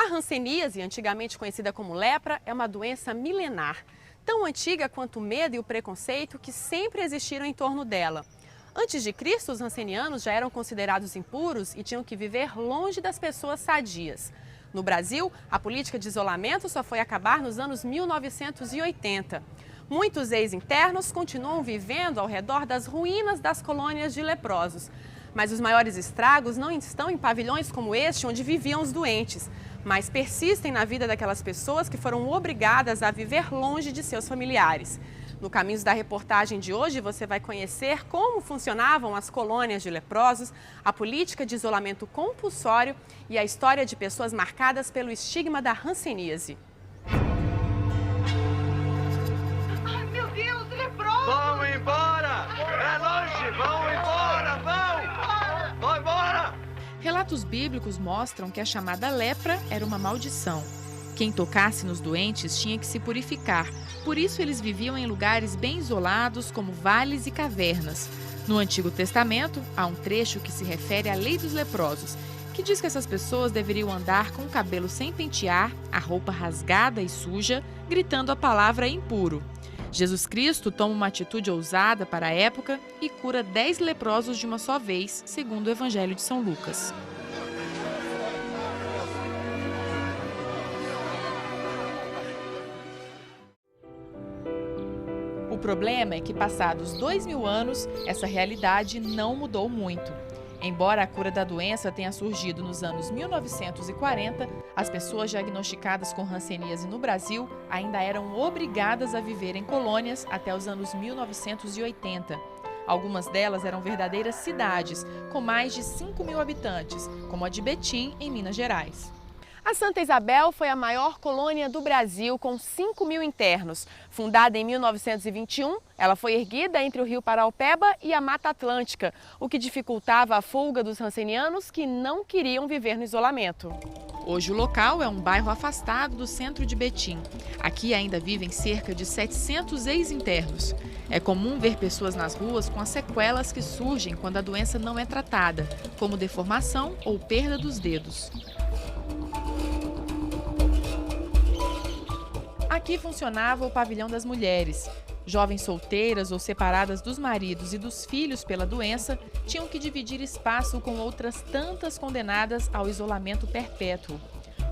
A hanseníase, antigamente conhecida como lepra, é uma doença milenar, tão antiga quanto o medo e o preconceito que sempre existiram em torno dela. Antes de Cristo, os hansenianos já eram considerados impuros e tinham que viver longe das pessoas sadias. No Brasil, a política de isolamento só foi acabar nos anos 1980. Muitos ex-internos continuam vivendo ao redor das ruínas das colônias de leprosos. Mas os maiores estragos não estão em pavilhões como este, onde viviam os doentes, mas persistem na vida daquelas pessoas que foram obrigadas a viver longe de seus familiares. No Caminhos da Reportagem de hoje, você vai conhecer como funcionavam as colônias de leprosos, a política de isolamento compulsório e a história de pessoas marcadas pelo estigma da hanseníase. Ai, meu Deus, leproso! Vamos embora! É longe! Vamos embora! Vão embora! Relatos bíblicos mostram que a chamada lepra era uma maldição. Quem tocasse nos doentes tinha que se purificar, por isso eles viviam em lugares bem isolados, como vales e cavernas. No Antigo Testamento, há um trecho que se refere à lei dos leprosos, que diz que essas pessoas deveriam andar com o cabelo sem pentear, a roupa rasgada e suja, gritando a palavra impuro. Jesus Cristo toma uma atitude ousada para a época e cura 10 leprosos de uma só vez, segundo o Evangelho de São Lucas. O problema é que, passados 2000 anos, essa realidade não mudou muito. Embora a cura da doença tenha surgido nos anos 1940, as pessoas diagnosticadas com hanseníase no Brasil ainda eram obrigadas a viver em colônias até os anos 1980. Algumas delas eram verdadeiras cidades, com mais de 5.000 habitantes, como a de Betim, em Minas Gerais. A Santa Isabel foi a maior colônia do Brasil, com 5.000 internos. Fundada em 1921, ela foi erguida entre o Rio Paraopeba e a Mata Atlântica, o que dificultava a fuga dos hansenianos que não queriam viver no isolamento. Hoje o local é um bairro afastado do centro de Betim. Aqui ainda vivem cerca de 700 ex-internos. É comum ver pessoas nas ruas com as sequelas que surgem quando a doença não é tratada, como deformação ou perda dos dedos. Aqui funcionava o pavilhão das mulheres. Jovens solteiras ou separadas dos maridos e dos filhos pela doença tinham que dividir espaço com outras tantas condenadas ao isolamento perpétuo.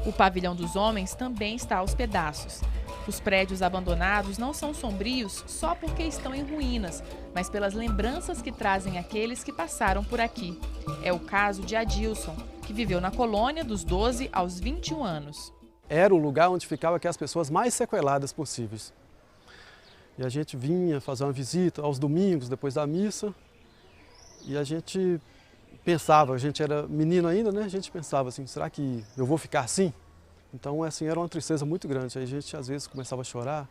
O pavilhão dos homens também está aos pedaços. Os prédios abandonados não são sombrios só porque estão em ruínas, mas pelas lembranças que trazem aqueles que passaram por aqui. É o caso de Adilson, que viveu na colônia dos 12 aos 21 anos. Era o lugar onde ficavam aquelas pessoas mais sequeladas possíveis. E a gente vinha fazer uma visita aos domingos, depois da missa, e a gente pensava, a gente era menino ainda, né? A gente pensava assim, será que eu vou ficar assim? Então, assim, era uma tristeza muito grande. Aí a gente, às vezes, começava a chorar.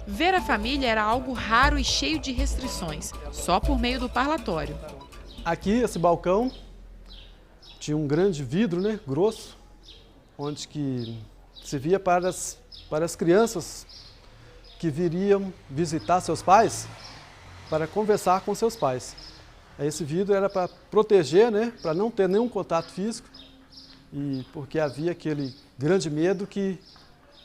Ver a família era algo raro e cheio de restrições, só por meio do parlatório. Aqui, esse balcão, tinha um grande vidro, né? Grosso, onde que se via para as crianças que viriam visitar seus pais para conversar com seus pais. Esse vidro era para proteger, né, para não ter nenhum contato físico, e porque havia aquele grande medo que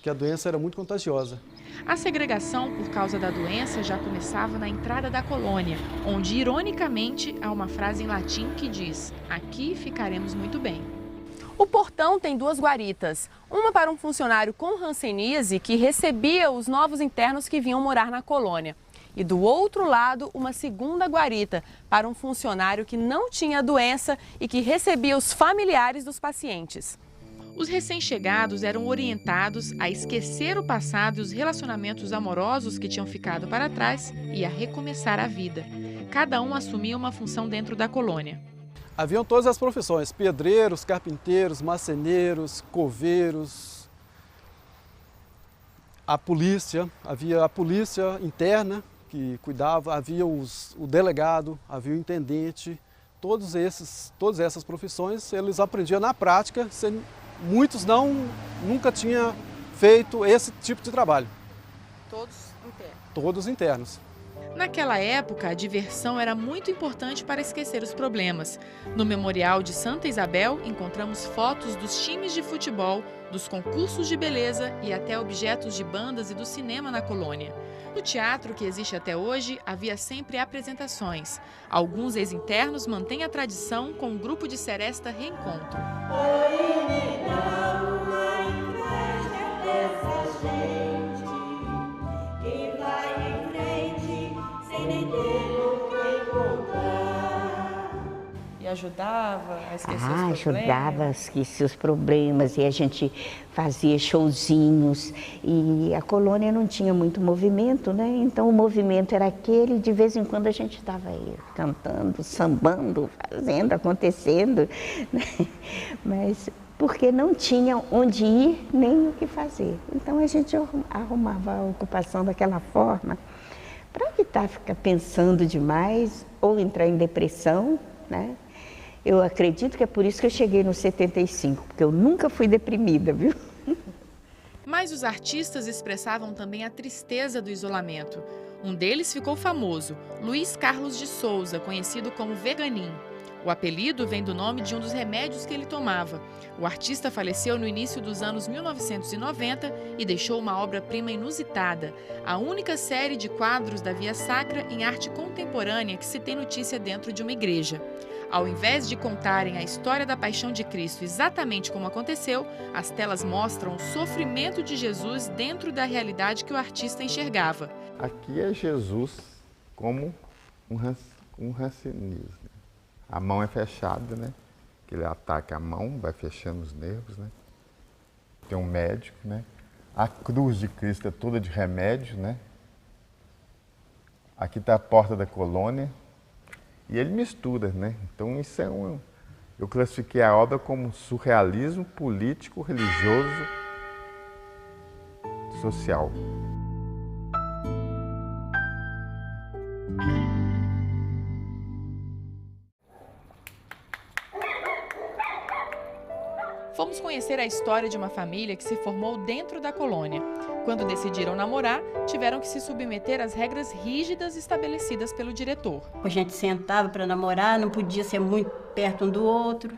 a doença era muito contagiosa. A segregação por causa da doença já começava na entrada da colônia, onde, ironicamente, há uma frase em latim que diz: "Aqui ficaremos muito bem". O portão tem 2 guaritas, uma para um funcionário com hanseníase que recebia os novos internos que vinham morar na colônia. E do outro lado, uma segunda guarita para um funcionário que não tinha a doença e que recebia os familiares dos pacientes. Os recém-chegados eram orientados a esquecer o passado e os relacionamentos amorosos que tinham ficado para trás e a recomeçar a vida. Cada um assumia uma função dentro da colônia. Haviam todas as profissões, pedreiros, carpinteiros, marceneiros, coveiros, a polícia, havia a polícia interna que cuidava, havia o delegado, havia o intendente, todas essas profissões eles aprendiam na prática, muitos nunca tinham feito esse tipo de trabalho. Todos internos? Todos internos. Naquela época, a diversão era muito importante para esquecer os problemas. No Memorial de Santa Isabel, encontramos fotos dos times de futebol, dos concursos de beleza e até objetos de bandas e do cinema na colônia. No teatro, que existe até hoje, havia sempre apresentações. Alguns ex-internos mantêm a tradição com o grupo de seresta Reencontro. E ajudava a esquecer os problemas? Ajudava a esquecer os problemas e a gente fazia showzinhos e a colônia não tinha muito movimento, né? Então o movimento era aquele, de vez em quando a gente estava aí cantando, sambando, fazendo, acontecendo, né? Mas porque não tinha onde ir nem o que fazer. Então a gente arrumava a ocupação daquela forma para evitar ficar pensando demais ou entrar em depressão, né? Eu acredito que é por isso que eu cheguei no 75, porque eu nunca fui deprimida, viu? Mas os artistas expressavam também a tristeza do isolamento. Um deles ficou famoso, Luiz Carlos de Souza, conhecido como Veganin. O apelido vem do nome de um dos remédios que ele tomava. O artista faleceu no início dos anos 1990 e deixou uma obra-prima inusitada, a única série de quadros da Via Sacra em arte contemporânea que se tem notícia dentro de uma igreja. Ao invés de contarem a história da paixão de Cristo exatamente como aconteceu, as telas mostram o sofrimento de Jesus dentro da realidade que o artista enxergava. Aqui é Jesus como um rancenismo. A mão é fechada, né? Que ele ataca a mão, vai fechando os nervos, né? Tem um médico, né? A cruz de Cristo é toda de remédio, né? Aqui está a porta da colônia. E ele mistura, né? Então isso é eu classifiquei a obra como surrealismo político, religioso, social. Fomos conhecer a história de uma família que se formou dentro da colônia. Quando decidiram namorar, tiveram que se submeter às regras rígidas estabelecidas pelo diretor. A gente sentava para namorar, não podia ser muito perto um do outro,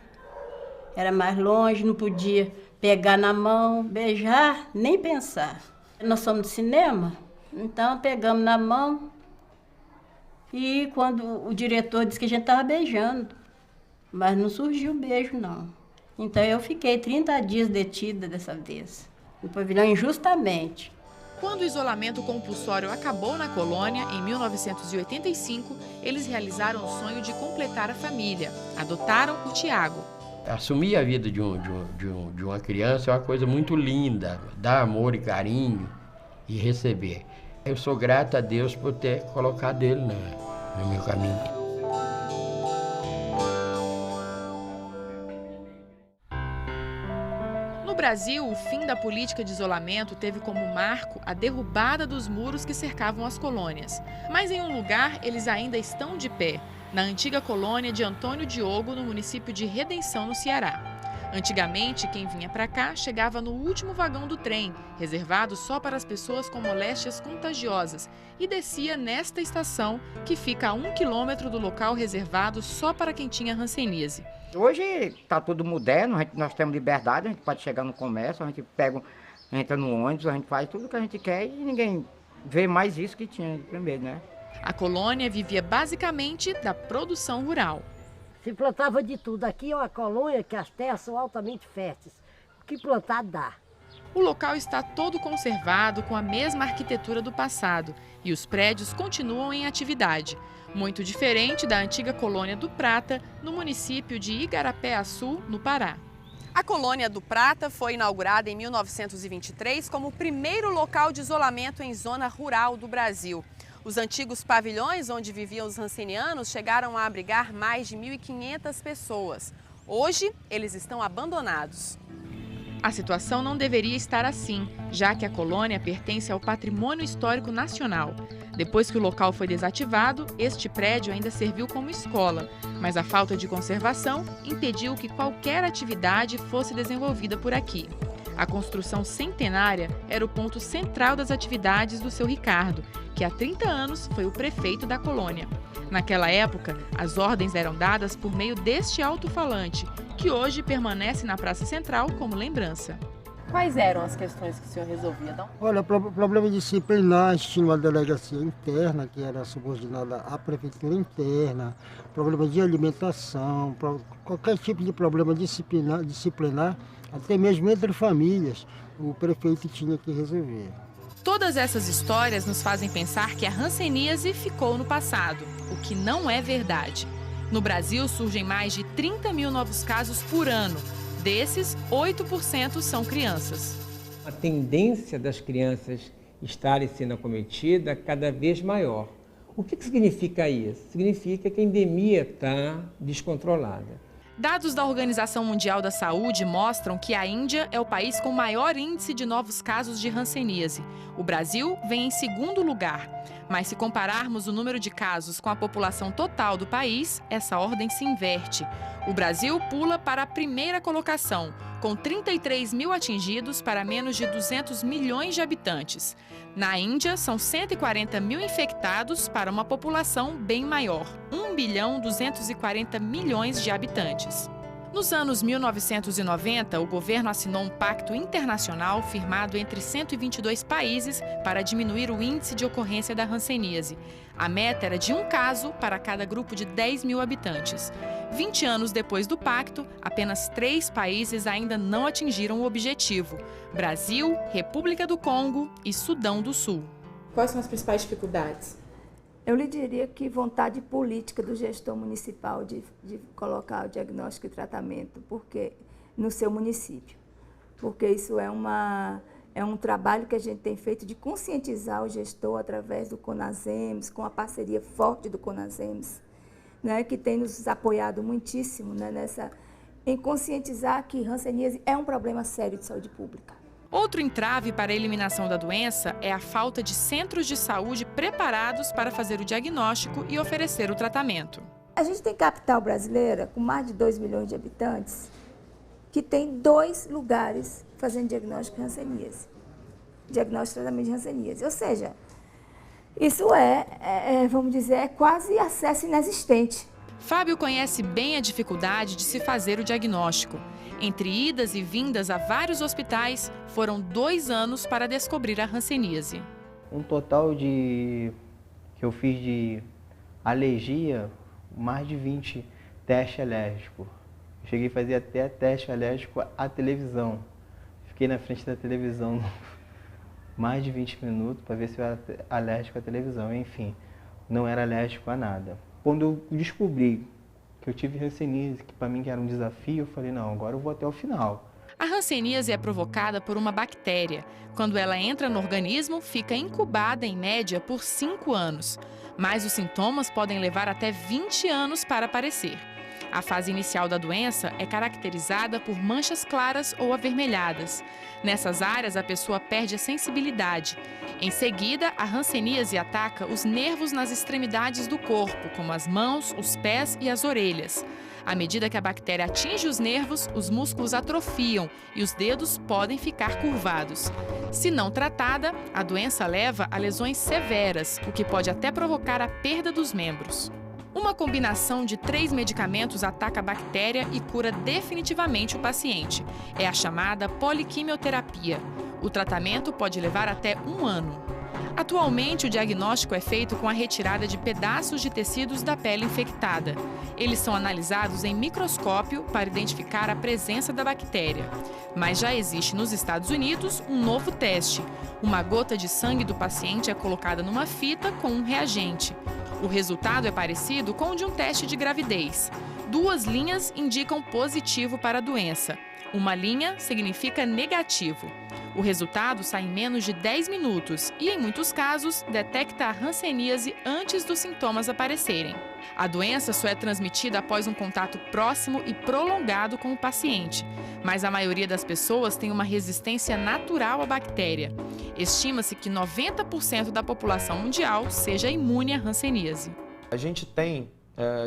era mais longe, não podia pegar na mão, beijar, nem pensar. Nós somos do cinema, então pegamos na mão e quando o diretor disse que a gente estava beijando, mas não surgiu o beijo, não. Então eu fiquei 30 dias detida dessa vez, no pavilhão injustamente. Quando o isolamento compulsório acabou na colônia, em 1985, eles realizaram o sonho de completar a família. Adotaram o Tiago. Assumir a vida de uma criança é uma coisa muito linda, dar amor e carinho e receber. Eu sou grato a Deus por ter colocado ele no meu caminho. No Brasil, o fim da política de isolamento teve como marco a derrubada dos muros que cercavam as colônias. Mas em um lugar, eles ainda estão de pé, na antiga colônia de Antônio Diogo, no município de Redenção, no Ceará. Antigamente, quem vinha para cá chegava no último vagão do trem, reservado só para as pessoas com moléstias contagiosas, e descia nesta estação, que fica a 1 quilômetro do local reservado só para quem tinha hanseníase. Hoje está tudo moderno, nós temos liberdade, a gente pode chegar no comércio, a gente entra no ônibus, a gente faz tudo o que a gente quer e ninguém vê mais isso que tinha primeiro, né? A colônia vivia basicamente da produção rural. Se plantava de tudo. Aqui é uma colônia que as terras são altamente férteis. O que plantar dá. O local está todo conservado com a mesma arquitetura do passado e os prédios continuam em atividade. Muito diferente da antiga colônia do Prata, no município de Igarapé-Açu, no Pará. A colônia do Prata foi inaugurada em 1923 como o primeiro local de isolamento em zona rural do Brasil. Os antigos pavilhões onde viviam os rancenianos chegaram a abrigar mais de 1.500 pessoas. Hoje, eles estão abandonados. A situação não deveria estar assim, já que a colônia pertence ao Patrimônio Histórico Nacional. Depois que o local foi desativado, este prédio ainda serviu como escola, mas a falta de conservação impediu que qualquer atividade fosse desenvolvida por aqui. A construção centenária era o ponto central das atividades do seu Ricardo, que há 30 anos foi o prefeito da colônia. Naquela época, as ordens eram dadas por meio deste alto-falante, que hoje permanece na Praça Central como lembrança. Quais eram as questões que o senhor resolvia? Olha, problema disciplinar, tinha uma delegacia interna, que era subordinada à prefeitura interna, problema de alimentação, qualquer tipo de problema disciplinar, até mesmo entre famílias, o prefeito tinha que resolver. Todas essas histórias nos fazem pensar que a hanseníase ficou no passado, o que não é verdade. No Brasil, surgem mais de 30 mil novos casos por ano. Desses, 8% são crianças. A tendência das crianças estarem sendo acometidas cada vez maior. O que significa isso? Significa que a endemia está descontrolada. Dados da Organização Mundial da Saúde mostram que a Índia é o país com maior índice de novos casos de hanseníase. O Brasil vem em segundo lugar. Mas se compararmos o número de casos com a população total do país, essa ordem se inverte. O Brasil pula para a primeira colocação, com 33 mil atingidos para menos de 200 milhões de habitantes. Na Índia, são 140 mil infectados para uma população bem maior, 1,240 bilhão de habitantes. Nos anos 1990, o governo assinou um pacto internacional firmado entre 122 países para diminuir o índice de ocorrência da hanseníase. A meta era de um caso para cada grupo de 10 mil habitantes. 20 anos depois do pacto, apenas 3 países ainda não atingiram o objetivo: Brasil, República do Congo e Sudão do Sul. Quais são as principais dificuldades? Eu lhe diria que vontade política do gestor municipal de colocar o diagnóstico e tratamento no seu município. Porque isso é um trabalho que a gente tem feito de conscientizar o gestor através do CONASEMS, com a parceria forte do CONASEMS, né, que tem nos apoiado muitíssimo, né, em conscientizar que hanseníase é um problema sério de saúde pública. Outro entrave para a eliminação da doença é a falta de centros de saúde preparados para fazer o diagnóstico e oferecer o tratamento. A gente tem capital brasileira com mais de 2 milhões de habitantes que tem 2 lugares fazendo diagnóstico de hanseníase, diagnóstico e tratamento de hanseníase. Ou seja, isso vamos dizer, é quase acesso inexistente. Fábio conhece bem a dificuldade de se fazer o diagnóstico. Entre idas e vindas a vários hospitais, foram 2 anos para descobrir a hanseníase. Um total que eu fiz de alergia, mais de 20 testes alérgicos. Eu cheguei a fazer até teste alérgico à televisão. Fiquei na frente da televisão mais de 20 minutos para ver se eu era alérgico à televisão. Enfim, não era alérgico a nada. Quando eu descobri que eu tive hanseníase, que para mim era um desafio, eu falei, não, agora eu vou até o final. A hanseníase é provocada por uma bactéria. Quando ela entra no organismo, fica incubada em média por 5 anos. Mas os sintomas podem levar até 20 anos para aparecer. A fase inicial da doença é caracterizada por manchas claras ou avermelhadas. Nessas áreas, a pessoa perde a sensibilidade. Em seguida, a hanseníase ataca os nervos nas extremidades do corpo, como as mãos, os pés e as orelhas. À medida que a bactéria atinge os nervos, os músculos atrofiam e os dedos podem ficar curvados. Se não tratada, a doença leva a lesões severas, o que pode até provocar a perda dos membros. Uma combinação de 3 medicamentos ataca a bactéria e cura definitivamente o paciente. É a chamada poliquimioterapia. O tratamento pode levar até 1 ano. Atualmente, o diagnóstico é feito com a retirada de pedaços de tecidos da pele infectada. Eles são analisados em microscópio para identificar a presença da bactéria. Mas já existe nos Estados Unidos um novo teste. Uma gota de sangue do paciente é colocada numa fita com um reagente. O resultado é parecido com o de um teste de gravidez. 2 linhas indicam positivo para a doença. Uma linha significa negativo. O resultado sai em menos de 10 minutos e, em muitos casos, detecta a hanseníase antes dos sintomas aparecerem. A doença só é transmitida após um contato próximo e prolongado com o paciente, mas a maioria das pessoas tem uma resistência natural à bactéria. Estima-se que 90% da população mundial seja imune à hanseníase. A gente tem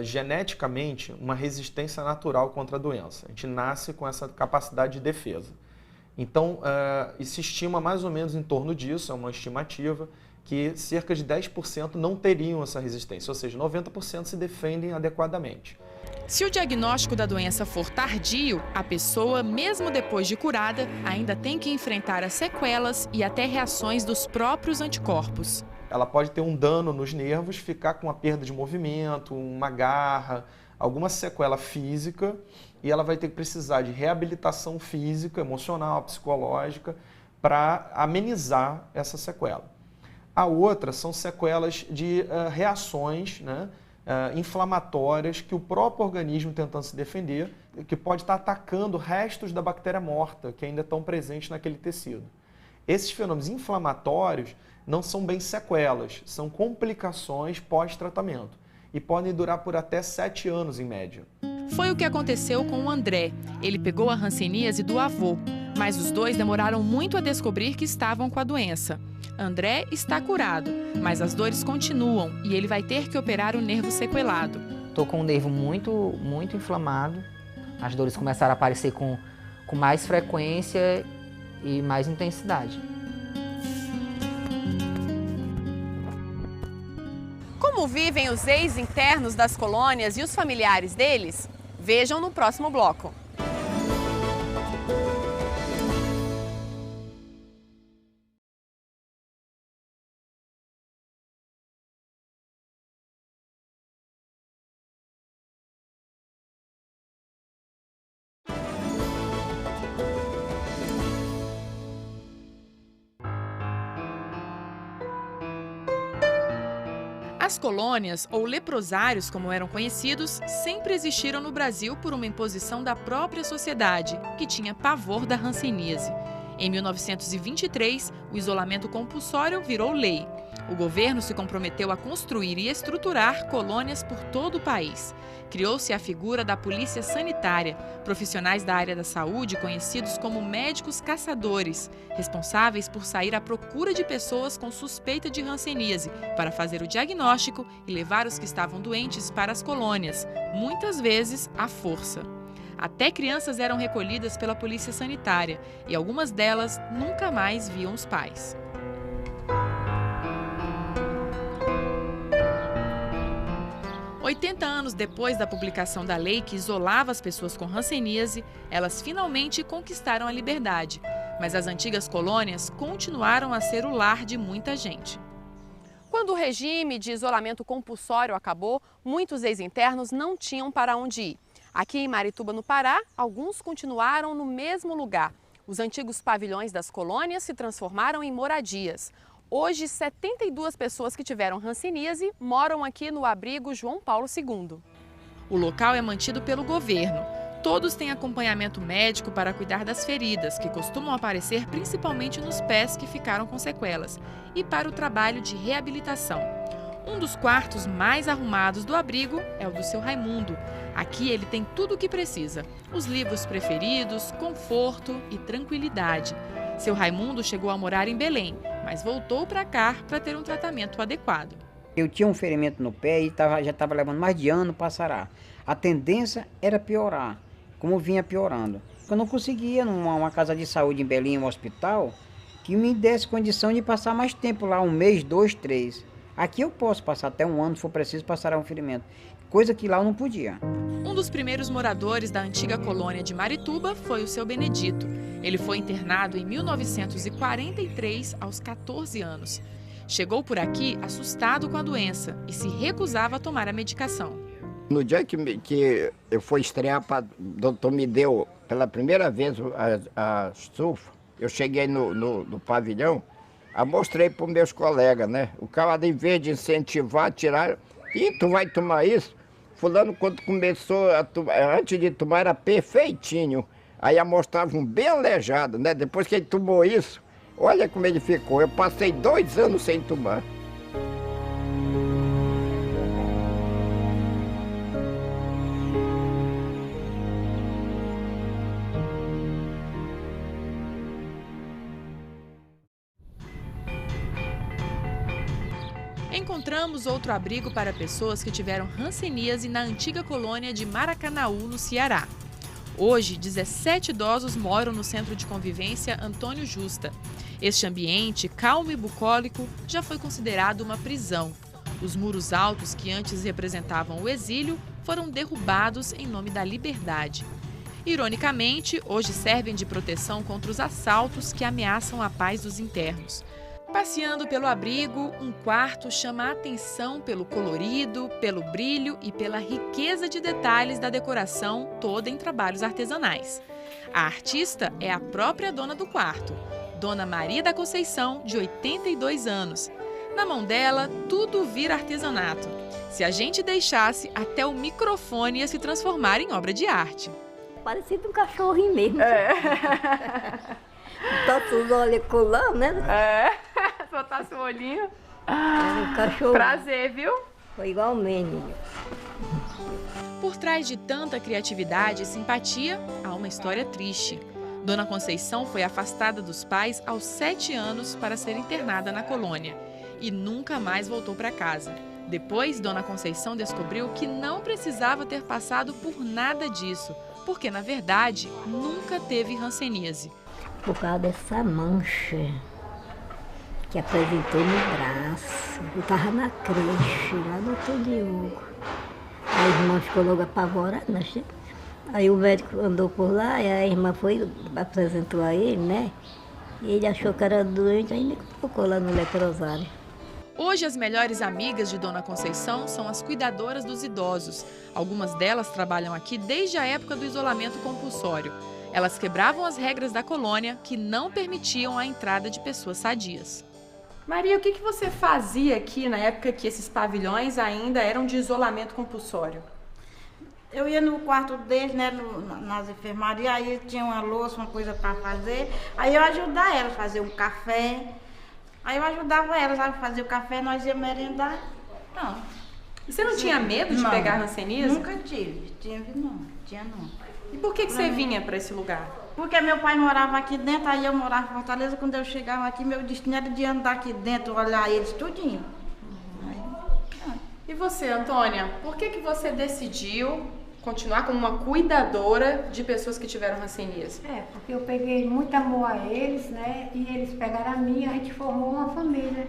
geneticamente uma resistência natural contra a doença. A gente nasce com essa capacidade de defesa. Então, se estima mais ou menos em torno disso, é uma estimativa, que cerca de 10% não teriam essa resistência, ou seja, 90% se defendem adequadamente. Se o diagnóstico da doença for tardio, a pessoa, mesmo depois de curada, ainda tem que enfrentar as sequelas e até reações dos próprios anticorpos. Ela pode ter um dano nos nervos, ficar com uma perda de movimento, uma garra, alguma sequela física, e ela vai ter que precisar de reabilitação física, emocional, psicológica, para amenizar essa sequela. A outra são sequelas de reações, né, inflamatórias que o próprio organismo tentando se defender, que pode estar atacando restos da bactéria morta que ainda estão presentes naquele tecido. Esses fenômenos inflamatórios não são bem sequelas, são complicações pós-tratamento e podem durar por até 7 anos em média. Foi o que aconteceu com o André. Ele pegou a hanseníase do avô, mas os dois demoraram muito a descobrir que estavam com a doença. André está curado, mas as dores continuam e ele vai ter que operar o nervo sequelado. Estou com o nervo muito inflamado. As dores começaram a aparecer com mais frequência e mais intensidade. Como vivem os ex-internos das colônias e os familiares deles? Vejam no próximo bloco. As colônias, ou leprosários como eram conhecidos, sempre existiram no Brasil por uma imposição da própria sociedade, que tinha pavor da hanseníase. Em 1923, o isolamento compulsório virou lei. O governo se comprometeu a construir e estruturar colônias por todo o país. Criou-se a figura da polícia sanitária, profissionais da área da saúde conhecidos como médicos caçadores, responsáveis por sair à procura de pessoas com suspeita de hanseníase, para fazer o diagnóstico e levar os que estavam doentes para as colônias, muitas vezes à força. Até crianças eram recolhidas pela polícia sanitária e algumas delas nunca mais viam os pais. "80 anos depois da publicação da lei que isolava as pessoas com hanseníase, elas finalmente conquistaram a liberdade. Mas as antigas colônias continuaram a ser o lar de muita gente. Quando o regime de isolamento compulsório acabou, muitos ex-internos não tinham para onde ir. Aqui em Marituba, no Pará, alguns continuaram no mesmo lugar. Os antigos pavilhões das colônias se transformaram em moradias. Hoje, 72 pessoas que tiveram hanseníase moram aqui no abrigo João Paulo II. O local é mantido pelo governo. Todos têm acompanhamento médico para cuidar das feridas, que costumam aparecer principalmente nos pés que ficaram com sequelas, e para o trabalho de reabilitação. Um dos quartos mais arrumados do abrigo é o do seu Raimundo. Aqui ele tem tudo o que precisa: os livros preferidos, conforto e tranquilidade. Seu Raimundo chegou a morar em Belém, mas voltou para cá para ter um tratamento adequado. Eu tinha um ferimento no pé e já estava levando mais de ano para sarar. A tendência era piorar, como vinha piorando. Eu não conseguia, numa casa de saúde em Belém, um hospital, que me desse condição de passar mais tempo lá, 1 mês, 2, 3. Aqui eu posso passar até 1 ano, se for preciso, para sarar um ferimento. Coisa que lá eu não podia. Um dos primeiros moradores da antiga colônia de Marituba foi o seu Benedito. Ele foi internado em 1943, aos 14 anos. Chegou por aqui assustado com a doença e se recusava a tomar a medicação. No dia que eu fui estrear, o doutor me deu pela primeira vez a sulfa, eu cheguei no pavilhão, mostrei para os meus colegas, né? O cara, em vez de incentivar, tirar, e tu vai tomar isso? Fulano, quando começou a tomar, antes de tomar, era perfeitinho. Aí amostravam bem aleijado, né? Depois que ele tomou isso, olha como ele ficou. Eu passei 2 anos sem tomar. Encontramos outro abrigo para pessoas que tiveram hanseníase na antiga colônia de Maracanaú, no Ceará. Hoje, 17 idosos moram no Centro de Convivência Antônio Justa. Este ambiente, calmo e bucólico, já foi considerado uma prisão. Os muros altos que antes representavam o exílio foram derrubados em nome da liberdade. Ironicamente, hoje servem de proteção contra os assaltos que ameaçam a paz dos internos. Passeando pelo abrigo, um quarto chama a atenção pelo colorido, pelo brilho e pela riqueza de detalhes da decoração, toda em trabalhos artesanais. A artista é a própria dona do quarto, Dona Maria da Conceição, de 82 anos. Na mão dela, tudo vira artesanato. Se a gente deixasse, até o microfone ia se transformar em obra de arte. Parecido um cachorrinho mesmo. Botasse os olhos colando, né? Botasse o olhinho. Um cachorro. Prazer, viu? Foi igual mesmo. Por trás de tanta criatividade e simpatia, há uma história triste. Dona Conceição foi afastada dos pais aos 7 anos para ser internada na colônia e nunca mais voltou para casa. Depois, Dona Conceição descobriu que não precisava ter passado por nada disso, porque, na verdade, nunca teve hanseníase. Por causa dessa mancha que apresentou no braço. Eu estava na creche, lá do Dr. Diogo. A irmã ficou logo apavorada, né? Aí o médico andou por lá e a irmã foi, apresentou a ele, né? E ele achou que era doente, aí me colocou lá no leprosário. Hoje, as melhores amigas de Dona Conceição são as cuidadoras dos idosos. Algumas delas trabalham aqui desde a época do isolamento compulsório. Elas quebravam as regras da colônia que não permitiam a entrada de pessoas sadias. Maria, o que você fazia aqui na época que esses pavilhões ainda eram de isolamento compulsório? Eu ia no quarto deles, né, nas enfermarias, aí tinha uma louça, uma coisa para fazer. Aí eu ajudava elas a fazer um café. Aí eu ajudava elas a fazer o café, nós íamos merendar. Não. E você não tinha medo de pegar hanseníase? Nunca tive. Não. E por que você vinha para esse lugar? Porque meu pai morava aqui dentro, aí eu morava em Fortaleza. Quando eu chegava aqui, meu destino era de andar aqui dentro, olhar eles tudinho. E você, Antônia, por que você decidiu continuar como uma cuidadora de pessoas que tiveram hanseníase? Porque eu peguei muito amor a eles, né? E eles pegaram a mim, a gente formou uma família.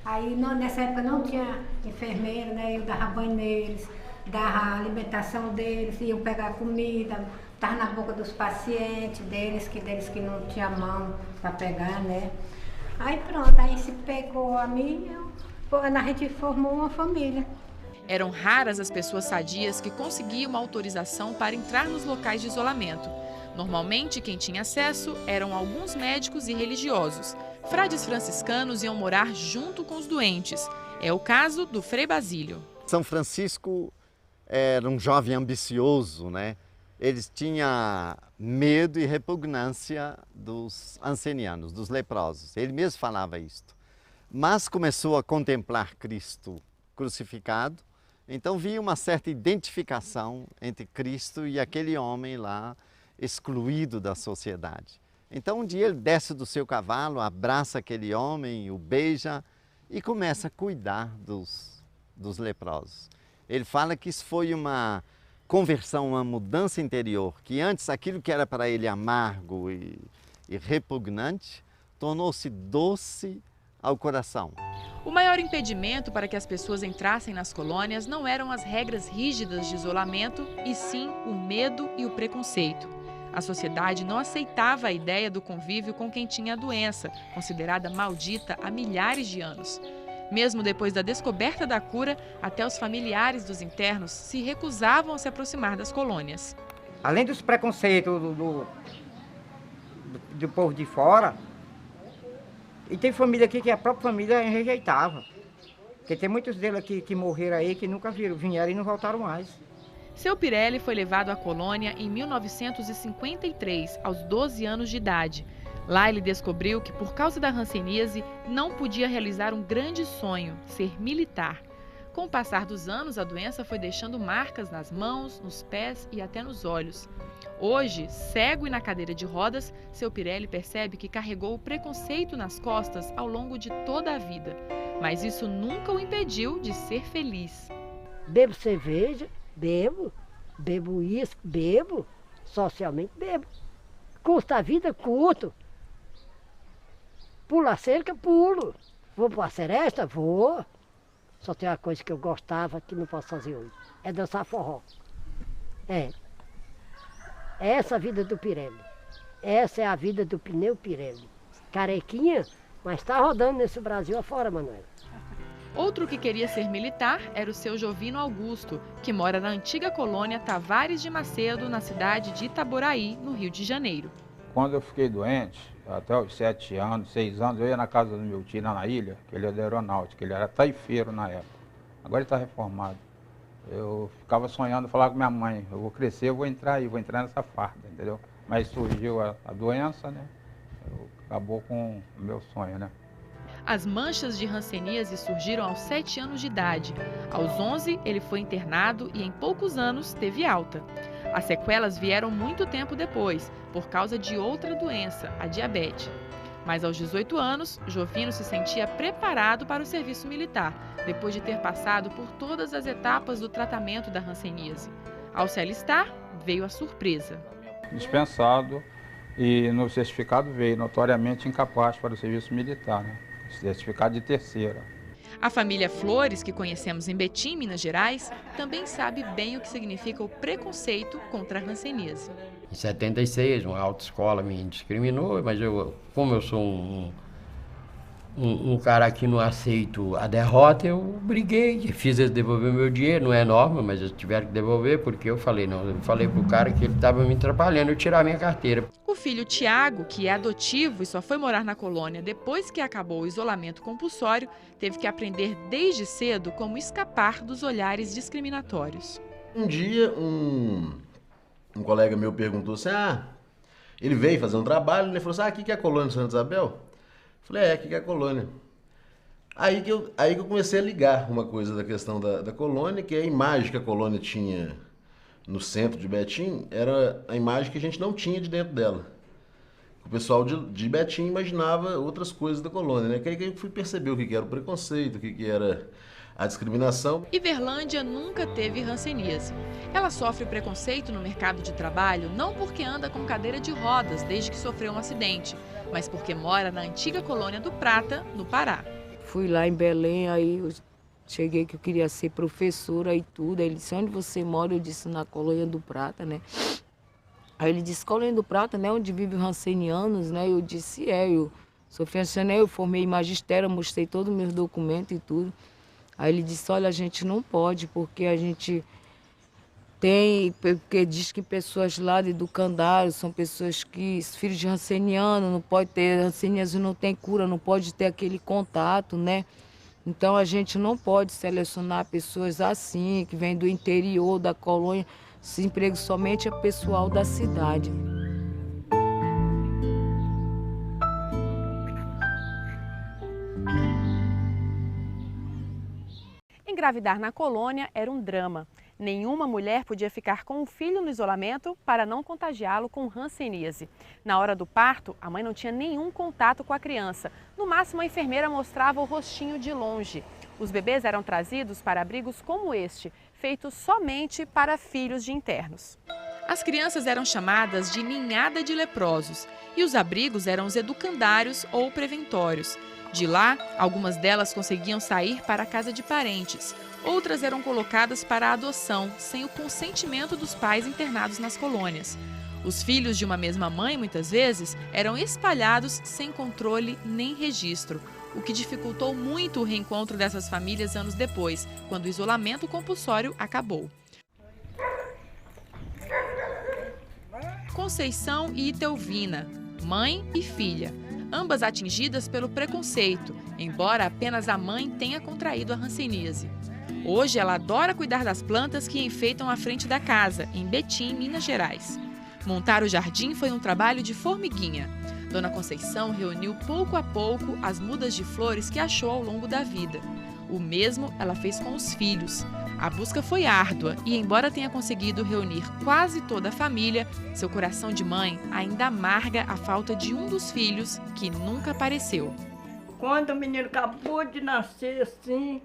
Aí nessa época não tinha enfermeiro, né? Eu dava banho neles, dava a alimentação deles, iam pegar comida, estava na boca dos pacientes deles que não tinha mão para pegar, né? Aí pronto, aí se pegou a mim, a gente formou uma família. Eram raras as pessoas sadias que conseguiam autorização para entrar nos locais de isolamento. Normalmente, quem tinha acesso eram alguns médicos e religiosos. Frades franciscanos iam morar junto com os doentes. É o caso do Frei Basílio. São Francisco era um jovem ambicioso, né? Ele tinha medo e repugnância dos ancenianos, dos leprosos. Ele mesmo falava isto. Mas começou a contemplar Cristo crucificado, então via uma certa identificação entre Cristo e aquele homem lá excluído da sociedade. Então um dia ele desce do seu cavalo, abraça aquele homem, o beija e começa a cuidar dos leprosos. Ele fala que isso foi uma conversão, uma mudança interior, que antes aquilo que era para ele amargo e repugnante, tornou-se doce ao coração. O maior impedimento para que as pessoas entrassem nas colônias não eram as regras rígidas de isolamento, e sim o medo e o preconceito. A sociedade não aceitava a ideia do convívio com quem tinha a doença, considerada maldita há milhares de anos. Mesmo depois da descoberta da cura, até os familiares dos internos se recusavam a se aproximar das colônias. Além dos preconceitos do povo de fora, e tem família aqui que a própria família rejeitava. Porque tem muitos deles aqui que morreram aí, que nunca vieram e não voltaram mais. Seu Pirelli foi levado à colônia em 1953, aos 12 anos de idade. Lá ele descobriu que, por causa da hanseníase, não podia realizar um grande sonho, ser militar. Com o passar dos anos, a doença foi deixando marcas nas mãos, nos pés e até nos olhos. Hoje, cego e na cadeira de rodas, seu Pirelli percebe que carregou o preconceito nas costas ao longo de toda a vida. Mas isso nunca o impediu de ser feliz. Bebo cerveja, bebo uísque, bebo, socialmente bebo. Custa a vida, curto. Pulo a cerca, pulo. Vou para a seresta? Vou. Só tem uma coisa que eu gostava que não posso fazer hoje. É dançar forró. É essa a vida do Pirelli. Essa é a vida do pneu Pirelli. Carequinha, mas está rodando nesse Brasil afora, Manuela. Outro que queria ser militar era o seu Jovino Augusto, que mora na antiga colônia Tavares de Macedo, na cidade de Itaboraí, no Rio de Janeiro. Quando eu fiquei doente, até os 7 anos, 6 anos, eu ia na casa do meu tio lá na ilha, que ele é da aeronáutica, ele era taifeiro na época. Agora ele está reformado. Eu ficava sonhando, falava com minha mãe, eu vou crescer, eu vou entrar aí, vou entrar nessa farda, entendeu? Mas surgiu a doença, né? Acabou com o meu sonho, né? As manchas de hanseníase surgiram aos 7 anos de idade. Aos 11, ele foi internado e em poucos anos teve alta. As sequelas vieram muito tempo depois, por causa de outra doença, a diabetes. Mas aos 18 anos, Jovino se sentia preparado para o serviço militar, depois de ter passado por todas as etapas do tratamento da hanseníase. Ao se alistar, veio a surpresa. Dispensado e no certificado veio notoriamente incapaz para o serviço militar, né? Certificado de terceira. A família Flores, que conhecemos em Betim, Minas Gerais, também sabe bem o que significa o preconceito contra a hanseníase. Em 76, uma autoescola me discriminou, mas como eu sou um cara que não aceito a derrota, eu briguei, fiz eles devolver meu dinheiro, não é norma, mas eles tiveram que devolver, porque eu falei pro cara que ele estava me atrapalhando, eu tirar a minha carteira. O filho Tiago, que é adotivo e só foi morar na colônia depois que acabou o isolamento compulsório, teve que aprender desde cedo como escapar dos olhares discriminatórios. Um dia, um colega meu perguntou assim, ele veio fazer um trabalho, ele falou assim, aqui que é a colônia de Santa Isabel? Eu falei, aqui que é a colônia. Aí que eu comecei a ligar uma coisa da questão da colônia, que a imagem que a colônia tinha no centro de Betim era a imagem que a gente não tinha de dentro dela. O pessoal de Betim imaginava outras coisas da colônia, né? Que aí eu fui perceber o que era o preconceito, o que era a discriminação. Iverlândia nunca teve hanseníase. Ela sofre preconceito no mercado de trabalho não porque anda com cadeira de rodas desde que sofreu um acidente, mas porque mora na antiga colônia do Prata, no Pará. Fui lá em Belém, aí eu cheguei que eu queria ser professora e tudo. Aí ele disse, onde você mora? Eu disse, na colônia do Prata, né? Aí ele disse, colônia do Prata, né? Onde vivem os hansenianos, né? Eu disse, eu sou fiancana, eu formei em magistério, mostrei todos os meus documentos e tudo. Aí ele disse, olha, a gente não pode, porque a gente tem, porque diz que pessoas lá de Educandário são pessoas que, filhos de hanseniano, não pode ter, hanseníase não tem cura, não pode ter aquele contato, né? Então a gente não pode selecionar pessoas assim, que vêm do interior da colônia, se emprego somente a pessoal da cidade. Engravidar na colônia era um drama. Nenhuma mulher podia ficar com um filho no isolamento para não contagiá-lo com hanseníase. Na hora do parto, a mãe não tinha nenhum contato com a criança. No máximo, a enfermeira mostrava o rostinho de longe. Os bebês eram trazidos para abrigos como este, feitos somente para filhos de internos. As crianças eram chamadas de ninhada de leprosos e os abrigos eram os educandários ou preventórios. De lá, algumas delas conseguiam sair para a casa de parentes. Outras eram colocadas para adoção, sem o consentimento dos pais internados nas colônias. Os filhos de uma mesma mãe, muitas vezes, eram espalhados sem controle nem registro, o que dificultou muito o reencontro dessas famílias anos depois, quando o isolamento compulsório acabou. Conceição e Itelvina, mãe e filha, ambas atingidas pelo preconceito, embora apenas a mãe tenha contraído a hanseníase. Hoje ela adora cuidar das plantas que enfeitam a frente da casa, em Betim, Minas Gerais. Montar o jardim foi um trabalho de formiguinha. Dona Conceição reuniu pouco a pouco as mudas de flores que achou ao longo da vida. O mesmo ela fez com os filhos. A busca foi árdua e, embora tenha conseguido reunir quase toda a família, seu coração de mãe ainda amarga a falta de um dos filhos que nunca apareceu. Quando o menino acabou de nascer assim,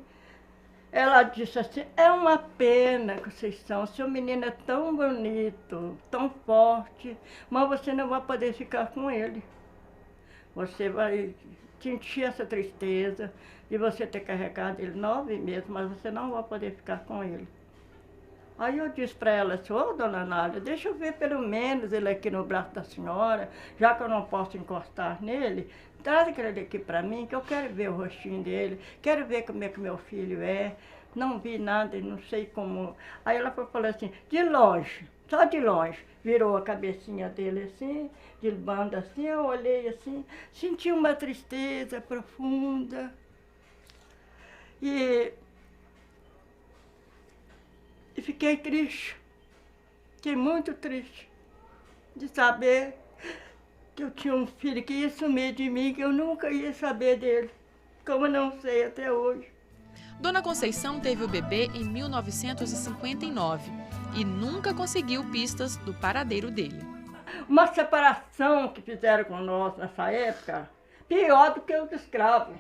ela disse assim, é uma pena, Conceição, seu menino é tão bonito, tão forte, mas você não vai poder ficar com ele. Você vai sentir essa tristeza de você ter carregado ele 9 meses, mas você não vai poder ficar com ele. Aí eu disse para ela assim, ô dona Nália, deixa eu ver pelo menos ele aqui no braço da senhora, já que eu não posso encostar nele, traz aquele aqui para mim, que eu quero ver o rostinho dele, quero ver como é que meu filho é. Não vi nada, não sei como. Aí ela falou assim, de longe, só de longe. Virou a cabecinha dele assim, de banda assim, eu olhei assim, senti uma tristeza profunda. E fiquei triste, fiquei muito triste de saber que eu tinha um filho que ia sumir de mim, que eu nunca ia saber dele, como eu não sei até hoje. Dona Conceição teve o bebê em 1959 e nunca conseguiu pistas do paradeiro dele. Uma separação que fizeram com nós nessa época, pior do que os escravos,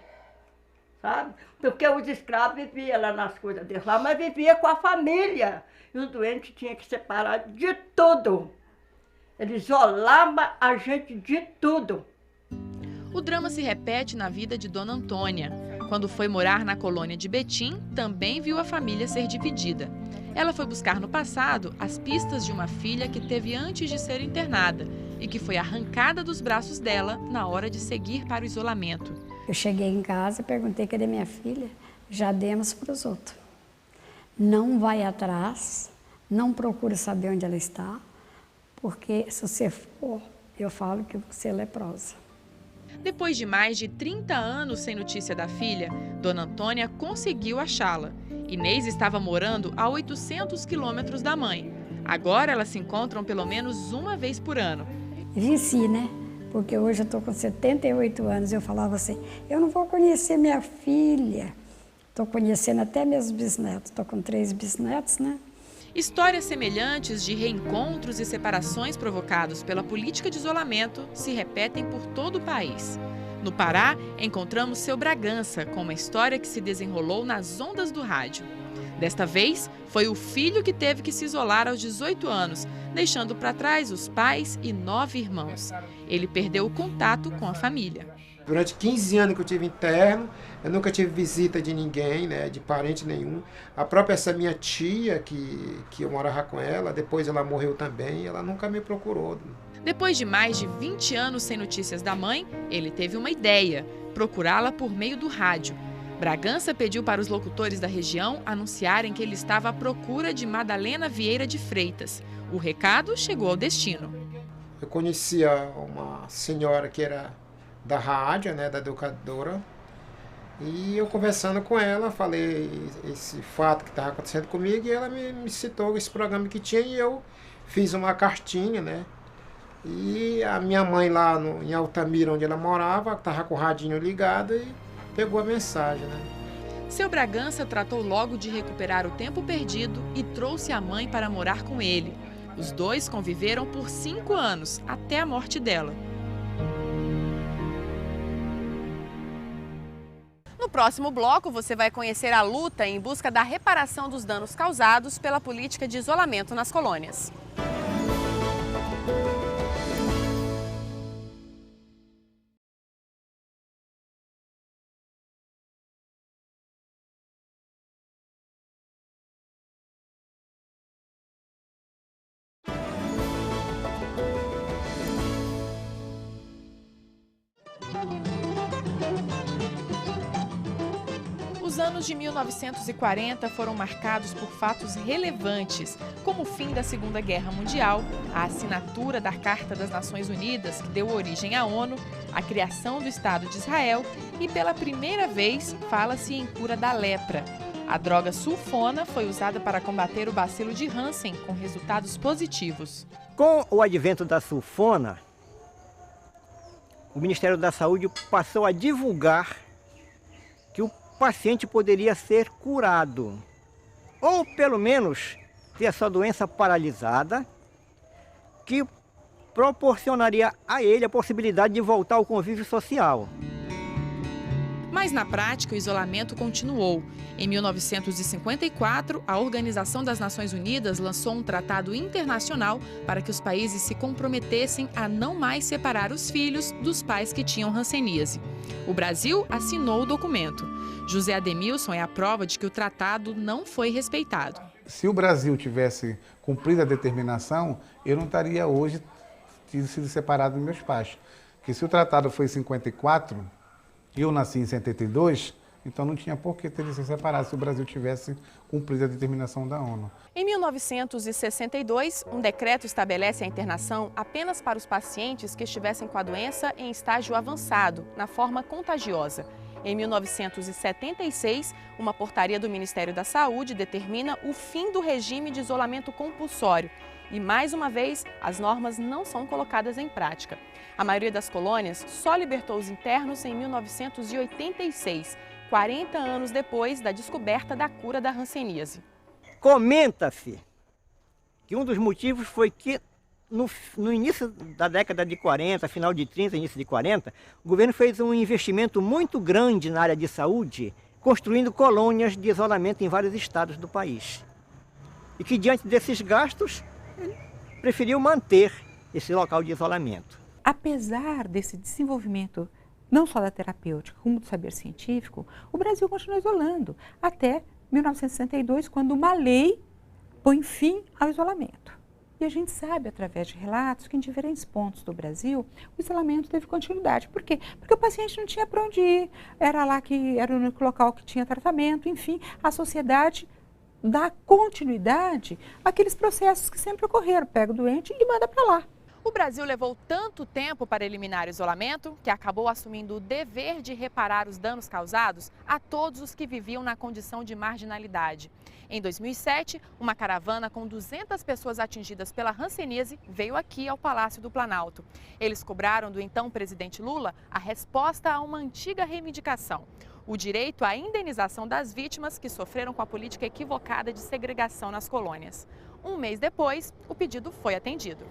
sabe? Porque os escravos viviam lá nas coisas deles lá, mas viviam com a família. E os doentes tinham que separar de tudo. Eles isolavam a gente de tudo. O drama se repete na vida de Dona Antônia. Quando foi morar na colônia de Betim, também viu a família ser dividida. Ela foi buscar no passado as pistas de uma filha que teve antes de ser internada e que foi arrancada dos braços dela na hora de seguir para o isolamento. Eu cheguei em casa e perguntei cadê minha filha, já demos para os outros. Não vai atrás, não procure saber onde ela está, porque se você for, eu falo que você é leprosa. Depois de mais de 30 anos sem notícia da filha, Dona Antônia conseguiu achá-la. Inês estava morando a 800 quilômetros da mãe. Agora elas se encontram pelo menos uma vez por ano. Venci, né? Porque hoje eu estou com 78 anos, eu falava assim, eu não vou conhecer minha filha. Estou conhecendo até meus bisnetos, estou com 3 bisnetos, né? Histórias semelhantes de reencontros e separações provocados pela política de isolamento se repetem por todo o país. No Pará, encontramos Seu Bragança, com uma história que se desenrolou nas ondas do rádio. Desta vez, foi o filho que teve que se isolar aos 18 anos, deixando para trás os pais e 9 irmãos. Ele perdeu o contato com a família. Durante 15 anos que eu tive interno, eu nunca tive visita de ninguém, né, de parente nenhum. A própria essa minha tia, que eu morava com ela, depois ela morreu também, ela nunca me procurou. Depois de mais de 20 anos sem notícias da mãe, ele teve uma ideia, procurá-la por meio do rádio. Bragança pediu para os locutores da região anunciarem que ele estava à procura de Madalena Vieira de Freitas. O recado chegou ao destino. Eu conhecia uma senhora que era da rádio, né, da educadora, e eu conversando com ela, falei esse fato que estava acontecendo comigo, e ela me citou esse programa que tinha, e eu fiz uma cartinha, né, e a minha mãe lá em Altamira, onde ela morava, estava com o radinho ligado e pegou a mensagem, né. Seu Bragança tratou logo de recuperar o tempo perdido e trouxe a mãe para morar com ele. Os dois conviveram por 5 anos, até a morte dela. No próximo bloco, você vai conhecer a luta em busca da reparação dos danos causados pela política de isolamento nas colônias. Os anos de 1940 foram marcados por fatos relevantes, como o fim da Segunda Guerra Mundial, a assinatura da Carta das Nações Unidas, que deu origem à ONU, a criação do Estado de Israel e, pela primeira vez, fala-se em cura da lepra. A droga sulfona foi usada para combater o bacilo de Hansen, com resultados positivos. Com o advento da sulfona, o Ministério da Saúde passou a divulgar que o paciente poderia ser curado, ou pelo menos ter a sua doença paralisada, que proporcionaria a ele a possibilidade de voltar ao convívio social. Mas na prática o isolamento continuou. Em 1954, a Organização das Nações Unidas lançou um tratado internacional para que os países se comprometessem a não mais separar os filhos dos pais que tinham hanseníase. O Brasil assinou o documento. José Ademilson é a prova de que o tratado não foi respeitado. Se o Brasil tivesse cumprido a determinação, eu não estaria hoje sido separado dos meus pais. Porque se o tratado foi em 54, eu nasci em 72, então não tinha por que ter se separado se o Brasil tivesse cumprido a determinação da ONU. Em 1962, um decreto estabelece a internação apenas para os pacientes que estivessem com a doença em estágio avançado, na forma contagiosa. Em 1976, uma portaria do Ministério da Saúde determina o fim do regime de isolamento compulsório. E, mais uma vez, as normas não são colocadas em prática. A maioria das colônias só libertou os internos em 1986, 40 anos depois da descoberta da cura da hanseníase. Comenta-se que um dos motivos foi que no início da década de 40, final de 30, início de 40, o governo fez um investimento muito grande na área de saúde, construindo colônias de isolamento em vários estados do país. E que diante desses gastos, ele preferiu manter esse local de isolamento. Apesar desse desenvolvimento, não só da terapêutica, como do saber científico, o Brasil continuou isolando, até 1962, quando uma lei põe fim ao isolamento. E a gente sabe, através de relatos, que em diferentes pontos do Brasil, o isolamento teve continuidade. Por quê? Porque o paciente não tinha para onde ir, era lá que era o único local que tinha tratamento, enfim, a sociedade dá continuidade àqueles processos que sempre ocorreram, pega o doente e manda para lá. O Brasil levou tanto tempo para eliminar o isolamento que acabou assumindo o dever de reparar os danos causados a todos os que viviam na condição de marginalidade. Em 2007, uma caravana com 200 pessoas atingidas pela hanseníase veio aqui ao Palácio do Planalto. Eles cobraram do então presidente Lula a resposta a uma antiga reivindicação: o direito à indenização das vítimas que sofreram com a política equivocada de segregação nas colônias. Um mês depois, o pedido foi atendido.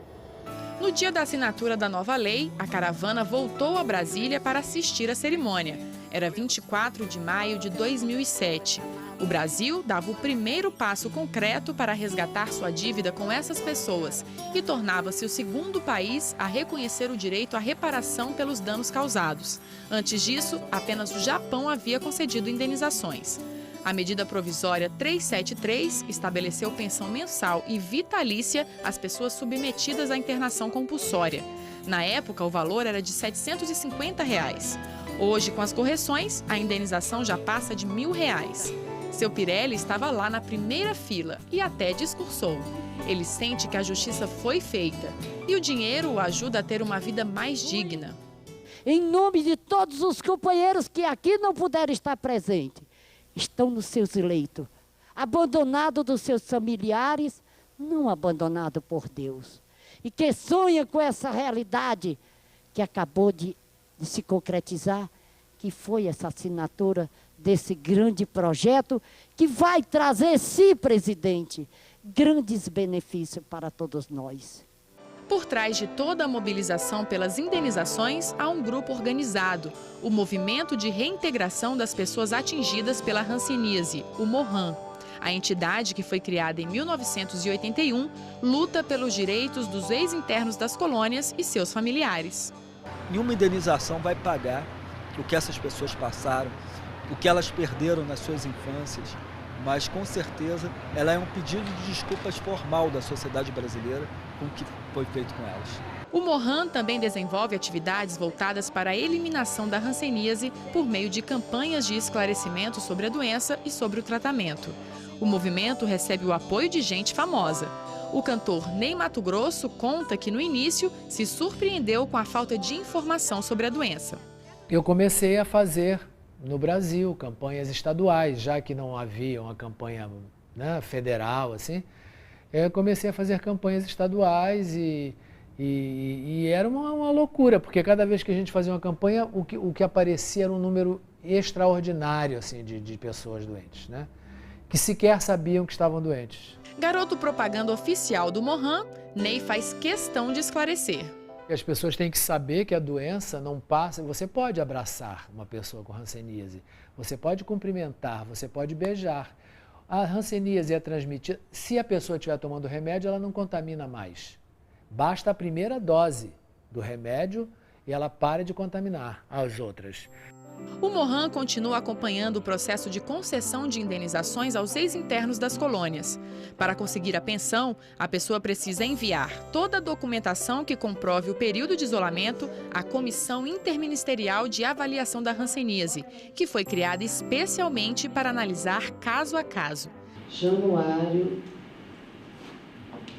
No dia da assinatura da nova lei, a caravana voltou a Brasília para assistir à cerimônia. Era 24 de maio de 2007. O Brasil dava o primeiro passo concreto para resgatar sua dívida com essas pessoas e tornava-se o segundo país a reconhecer o direito à reparação pelos danos causados. Antes disso, apenas o Japão havia concedido indenizações. A medida provisória 373 estabeleceu pensão mensal e vitalícia às pessoas submetidas à internação compulsória. Na época, o valor era de R$ 750. Hoje, com as correções, a indenização já passa de R$ 1.000. Seu Pirelli estava lá na primeira fila e até discursou. Ele sente que a justiça foi feita e o dinheiro o ajuda a ter uma vida mais digna. Em nome de todos os companheiros que aqui não puderam estar presentes, estão nos seus leitos, abandonados dos seus familiares, não abandonados por Deus. E que sonha com essa realidade que acabou de se concretizar, que foi essa assinatura desse grande projeto que vai trazer, sim, presidente, grandes benefícios para todos nós. Por trás de toda a mobilização pelas indenizações, há um grupo organizado, o Movimento de Reintegração das Pessoas Atingidas pela Hanseníase, o MORHAN. A entidade, que foi criada em 1981, luta pelos direitos dos ex-internos das colônias e seus familiares. Nenhuma indenização vai pagar o que essas pessoas passaram, o que elas perderam nas suas infâncias, mas com certeza ela é um pedido de desculpas formal da sociedade brasileira com o que foi feito com elas. O MORHAN também desenvolve atividades voltadas para a eliminação da hanseníase por meio de campanhas de esclarecimento sobre a doença e sobre o tratamento. O movimento recebe o apoio de gente famosa. O cantor Ney Matogrosso conta que no início se surpreendeu com a falta de informação sobre a doença. Eu comecei a fazer no Brasil campanhas estaduais, já que não havia uma campanha, né, federal, assim. Eu comecei a fazer campanhas estaduais e era uma loucura, porque cada vez que a gente fazia uma campanha, o que aparecia era um número extraordinário assim, de pessoas doentes, né? Que sequer sabiam que estavam doentes. Garoto propaganda oficial do MORHAN, Ney faz questão de esclarecer. E as pessoas têm que saber que a doença não passa. Você pode abraçar uma pessoa com hanseníase, você pode cumprimentar, você pode beijar. A hanseníase é transmitida, se a pessoa estiver tomando remédio, ela não contamina mais. Basta a primeira dose do remédio e ela para de contaminar as outras. O Mohan continua acompanhando o processo de concessão de indenizações aos ex-internos das colônias. Para conseguir a pensão, a pessoa precisa enviar toda a documentação que comprove o período de isolamento à Comissão Interministerial de Avaliação da Hanseníase, que foi criada especialmente para analisar caso a caso. Januário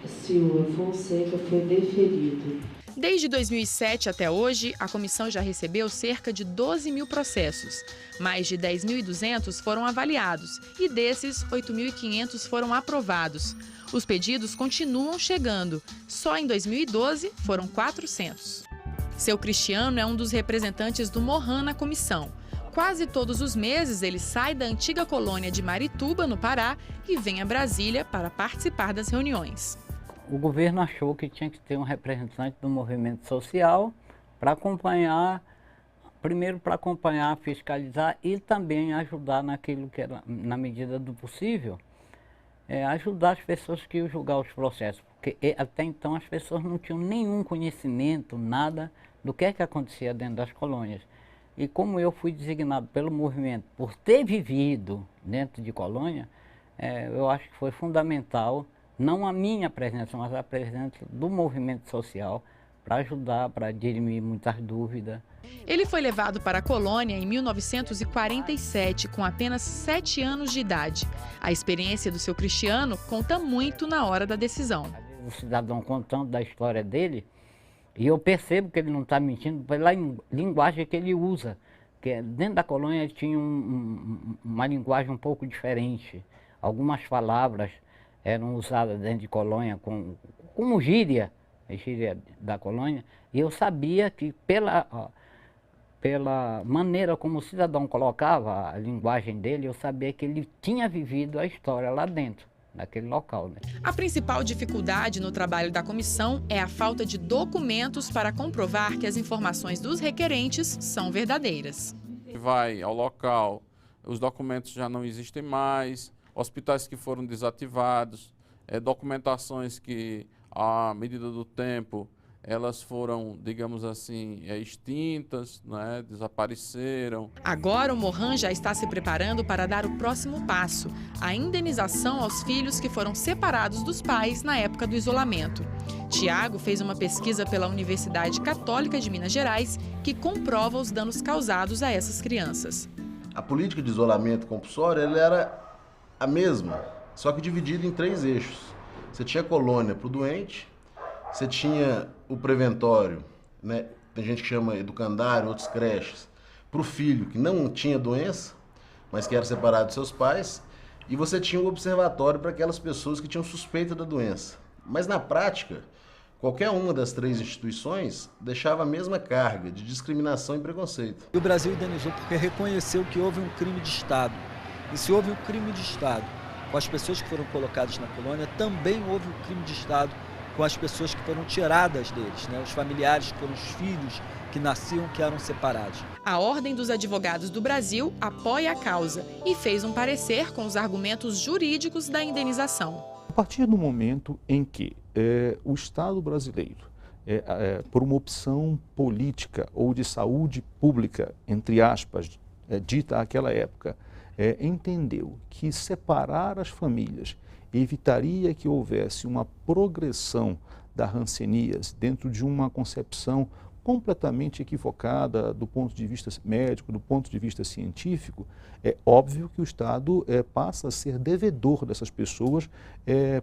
Silva Fonseca foi deferido. Desde 2007 até hoje, a comissão já recebeu cerca de 12 mil processos. Mais de 10.200 foram avaliados e desses, 8.500 foram aprovados. Os pedidos continuam chegando. Só em 2012 foram 400. Seu Cristiano é um dos representantes do Mohan na comissão. Quase todos os meses ele sai da antiga colônia de Marituba, no Pará, e vem a Brasília para participar das reuniões. O governo achou que tinha que ter um representante do movimento social para acompanhar, primeiro para acompanhar, fiscalizar e também ajudar naquilo que era, na medida do possível, ajudar as pessoas que iam julgar os processos. Porque até então as pessoas não tinham nenhum conhecimento, nada do que acontecia dentro das colônias. E como eu fui designado pelo movimento por ter vivido dentro de colônia, eu acho que foi fundamental não a minha presença, mas a presença do movimento social para ajudar, para dirimir muitas dúvidas. Ele foi levado para a colônia em 1947, com apenas 7 anos de idade. A experiência do seu Cristiano conta muito na hora da decisão. O cidadão contando da história dele, e eu percebo que ele não está mentindo pela linguagem que ele usa. Que dentro da colônia ele tinha uma linguagem um pouco diferente. Algumas palavras eram usadas dentro de colônia como gíria, a gíria da colônia, e eu sabia que pela maneira como o cidadão colocava a linguagem dele, eu sabia que ele tinha vivido a história lá dentro, naquele local. Né? A principal dificuldade no trabalho da comissão é a falta de documentos para comprovar que as informações dos requerentes são verdadeiras. Vai ao local, os documentos já não existem mais, hospitais que foram desativados, documentações que, à medida do tempo, elas foram, digamos assim, extintas, né, desapareceram. Agora o Mohan já está se preparando para dar o próximo passo, a indenização aos filhos que foram separados dos pais na época do isolamento. Tiago fez uma pesquisa pela Universidade Católica de Minas Gerais que comprova os danos causados a essas crianças. A política de isolamento compulsório ela era a mesma, só que dividida em 3 eixos. Você tinha colônia para o doente, você tinha o preventório, né? Tem gente que chama educandário, outros creches, para o filho que não tinha doença, mas que era separado dos seus pais, e você tinha o observatório para aquelas pessoas que tinham suspeita da doença. Mas na prática, qualquer uma das 3 instituições deixava a mesma carga de discriminação e preconceito. O Brasil indenizou porque reconheceu que houve um crime de Estado. E se houve um crime de Estado com as pessoas que foram colocadas na colônia, também houve um crime de Estado com as pessoas que foram tiradas deles, né? Os familiares que foram os filhos que nasciam, que eram separados. A Ordem dos Advogados do Brasil apoia a causa e fez um parecer com os argumentos jurídicos da indenização. A partir do momento em que o Estado brasileiro, por uma opção política ou de saúde pública, entre aspas, dita àquela época, entendeu que separar as famílias evitaria que houvesse uma progressão da hanseníase dentro de uma concepção completamente equivocada do ponto de vista médico, do ponto de vista científico, é óbvio que o Estado passa a ser devedor dessas pessoas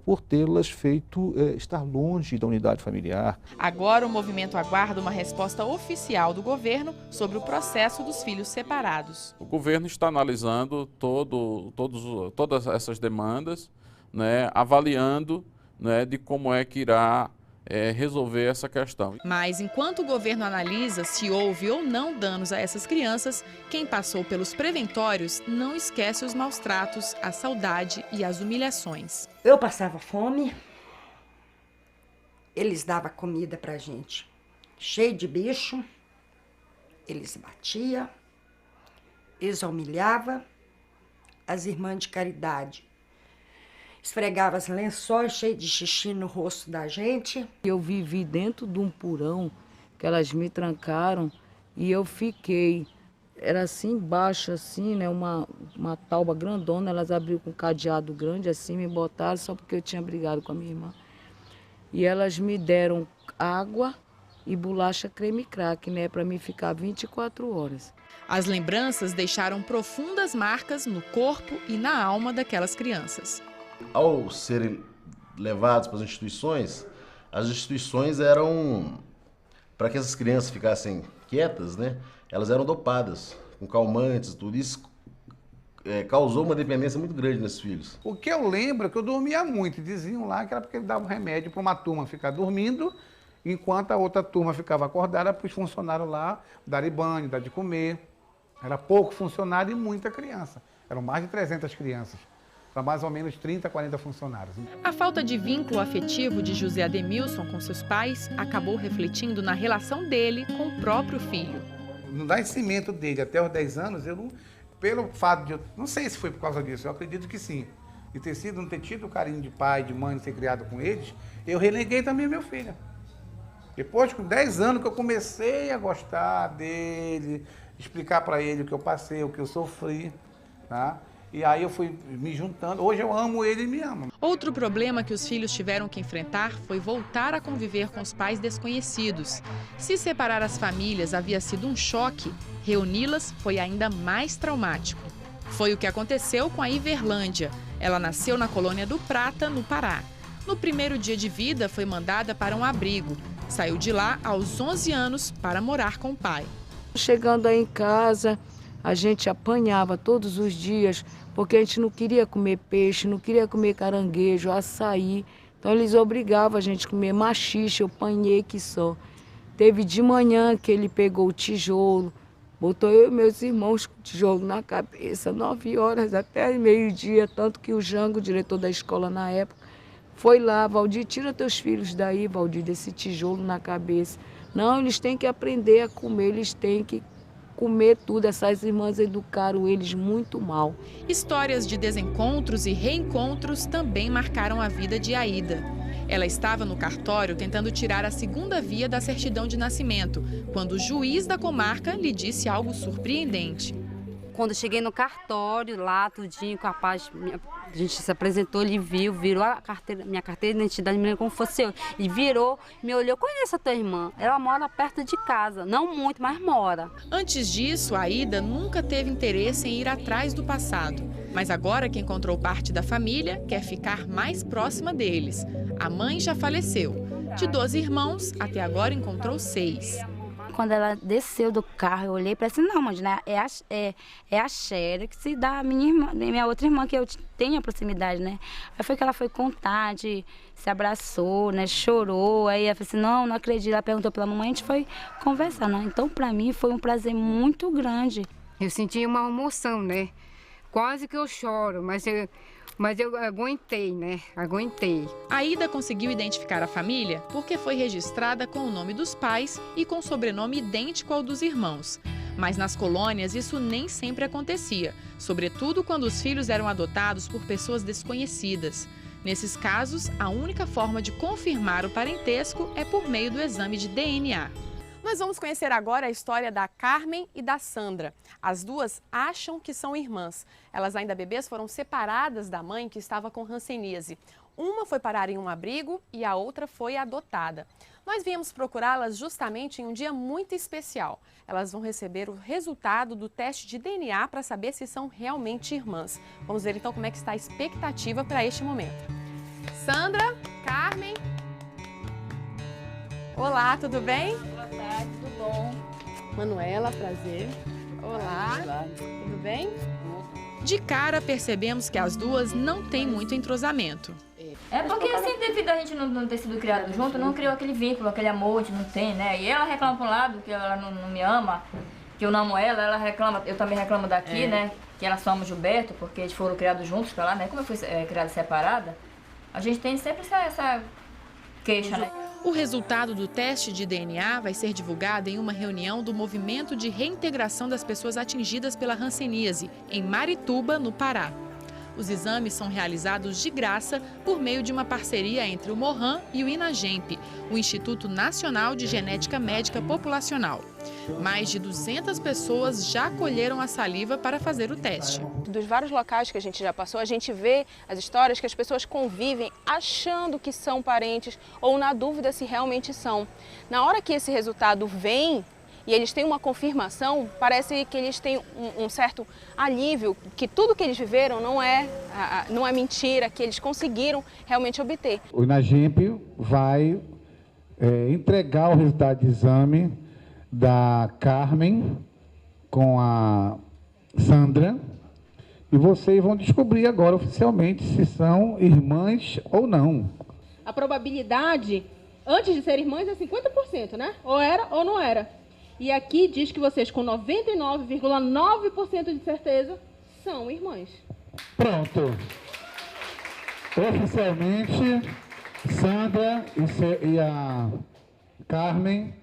por tê-las feito estar longe da unidade familiar. Agora o movimento aguarda uma resposta oficial do governo sobre o processo dos filhos separados. O governo está analisando todas essas demandas, né, avaliando, né, de como é que irá resolver essa questão. Mas enquanto o governo analisa se houve ou não danos a essas crianças, quem passou pelos preventórios não esquece os maus tratos, a saudade e as humilhações. Eu passava fome, eles davam comida pra gente. cheio de bicho, eles batiam, eles humilhavam as irmãs de caridade. Esfregava os lençóis cheios de xixi no rosto da gente. Eu vivi dentro de um porão que elas me trancaram e eu fiquei. Era assim, baixo assim, né? Uma tauba grandona, elas abriram com um cadeado grande assim, me botaram só porque eu tinha brigado com a minha irmã. E elas me deram água e bolacha creme crack, né? Para mim ficar 24 horas. As lembranças deixaram profundas marcas no corpo e na alma daquelas crianças. Ao serem levados para as instituições eram, para que essas crianças ficassem quietas, né? Elas eram dopadas com calmantes, tudo isso causou uma dependência muito grande nesses filhos. O que eu lembro é que eu dormia muito, diziam lá que era porque ele dava um remédio para uma turma ficar dormindo, enquanto a outra turma ficava acordada para os funcionários lá darem banho, dar de comer. Era pouco funcionário e muita criança. Eram mais de 300 crianças. Para mais ou menos 30, 40 funcionários. A falta de vínculo afetivo de José Ademilson com seus pais acabou refletindo na relação dele com o próprio filho. No nascimento dele até os 10 anos, eu não, pelo fato de... não sei se foi por causa disso, eu acredito que sim. De não ter tido o carinho de pai, de mãe, de ser criado com eles, eu reneguei também meu filho. Depois, com 10 anos, que eu comecei a gostar dele, explicar para ele o que eu passei, o que eu sofri, tá? E aí eu fui me juntando. Hoje eu amo ele e me ama. Outro problema que os filhos tiveram que enfrentar foi voltar a conviver com os pais desconhecidos. Se separar as famílias havia sido um choque, reuni-las foi ainda mais traumático. Foi o que aconteceu com a Iverlândia. Ela nasceu na colônia do Prata, no Pará. No primeiro dia de vida, foi mandada para um abrigo. Saiu de lá aos 11 anos para morar com o pai. Chegando aí em casa, a gente apanhava todos os dias, porque a gente não queria comer peixe, não queria comer caranguejo, açaí. Então eles obrigavam a gente a comer maxixe, eu apanhei que só. Teve de manhã que ele pegou o tijolo, botou eu e meus irmãos com o tijolo na cabeça, 9 horas até meio-dia, tanto que o Jango, o diretor da escola na época, foi lá: Valdir, tira teus filhos daí, Valdir, desse tijolo na cabeça. Não, eles têm que aprender a comer, eles têm que comer tudo. Essas irmãs educaram eles muito mal. Histórias de desencontros e reencontros também marcaram a vida de Aida. Ela estava no cartório tentando tirar a segunda via da certidão de nascimento, quando o juiz da comarca lhe disse algo surpreendente. Quando eu cheguei no cartório, lá, tudinho, com a paz, a gente se apresentou, ele viu, virou a carteira, minha carteira de identidade, me lembro como fosse eu. E virou, me olhou: conheço a tua irmã, ela mora perto de casa, não muito, mas mora. Antes disso, a Aida nunca teve interesse em ir atrás do passado. Mas agora que encontrou parte da família, quer ficar mais próxima deles. A mãe já faleceu. De 12 irmãos, até agora encontrou 6. Quando ela desceu do carro, eu olhei para ela e disse: não, mãe, né? é a Xéria que se dá a minha outra irmã, que eu tenho a proximidade, né? Aí foi que ela foi contar, se abraçou, né? Chorou. Aí ela falou assim: não acredito. Ela perguntou pela mamãe, a gente foi conversar, né? Então, para mim, foi um prazer muito grande. Eu senti uma emoção, né? Quase que eu choro, mas eu aguentei, né? Aguentei. A Aida conseguiu identificar a família porque foi registrada com o nome dos pais e com sobrenome idêntico ao dos irmãos. Mas nas colônias isso nem sempre acontecia, sobretudo quando os filhos eram adotados por pessoas desconhecidas. Nesses casos, a única forma de confirmar o parentesco é por meio do exame de DNA. Nós vamos conhecer agora a história da Carmen e da Sandra. As duas acham que são irmãs. Elas, ainda bebês, foram separadas da mãe, que estava com hanseníase. Uma foi parar em um abrigo e a outra foi adotada. Nós viemos procurá-las justamente em um dia muito especial. Elas vão receber o resultado do teste de DNA para saber se são realmente irmãs. Vamos ver então como é que está a expectativa para este momento. Sandra, Carmen. Olá, tudo bem? Boa tarde, tudo bom? Manuela, prazer. Olá, tudo bem? De cara, percebemos que as duas não têm muito entrosamento. É porque assim, devido a gente não ter sido criado junto, não criou aquele vínculo, aquele amor, a gente não tem, né? E ela reclama por um lado que ela não me ama, que eu não amo ela reclama, eu também reclamo daqui, né? Que ela só ama o Gilberto, porque eles foram criados juntos pra lá, né? Como eu fui criada separada, a gente tem sempre essa queixa, né? O resultado do teste de DNA vai ser divulgado em uma reunião do Movimento de Reintegração das Pessoas Atingidas pela Hanseníase, em Marituba, no Pará. Os exames são realizados de graça por meio de uma parceria entre o MOHAN e o INAGEMP, o Instituto Nacional de Genética Médica Populacional. Mais de 200 pessoas já colheram a saliva para fazer o teste. Dos vários locais que a gente já passou, a gente vê as histórias que as pessoas convivem achando que são parentes ou na dúvida se realmente são. Na hora que esse resultado vem e eles têm uma confirmação, parece que eles têm um certo alívio, que tudo que eles viveram não é mentira, que eles conseguiram realmente obter. O INAGEMP vai entregar o resultado de exame da Carmen com a Sandra e vocês vão descobrir agora oficialmente se são irmãs ou não. A probabilidade, antes de ser irmãs, é 50%, né? Ou era ou não era. E aqui diz que vocês, com 99,9% de certeza, são irmãs. Pronto. Oficialmente, Sandra e a Carmen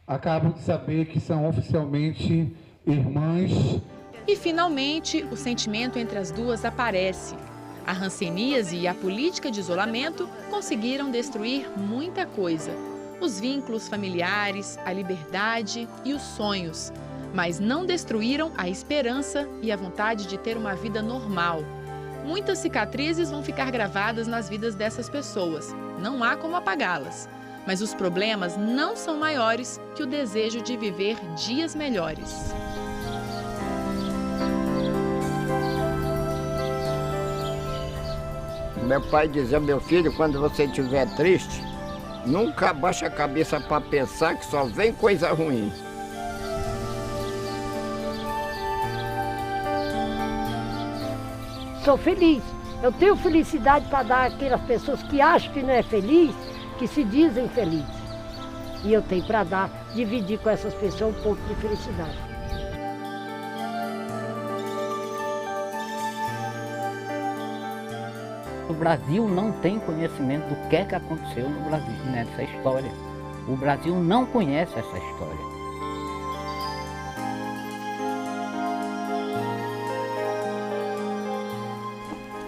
acabam de saber que são oficialmente irmãs. E, finalmente, o sentimento entre as duas aparece. A hanseníase e a política de isolamento conseguiram destruir muita coisa. Os vínculos familiares, a liberdade e os sonhos. Mas não destruíram a esperança e a vontade de ter uma vida normal. Muitas cicatrizes vão ficar gravadas nas vidas dessas pessoas. Não há como apagá-las. Mas os problemas não são maiores que o desejo de viver dias melhores. Meu pai dizia, meu filho, quando você estiver triste, nunca abaixa a cabeça para pensar que só vem coisa ruim. Sou feliz. Eu tenho felicidade para dar àquelas pessoas que acham que não é feliz, que se dizem felizes. E eu tenho para dar, dividir com essas pessoas um pouco de felicidade. O Brasil não tem conhecimento do que aconteceu no Brasil nessa história. O Brasil não conhece essa história.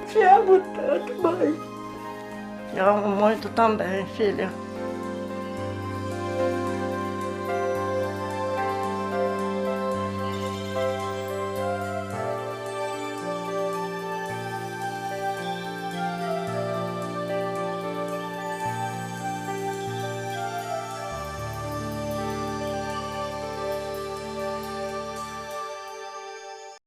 Te amo tanto, mãe. Te amo muito também, filha.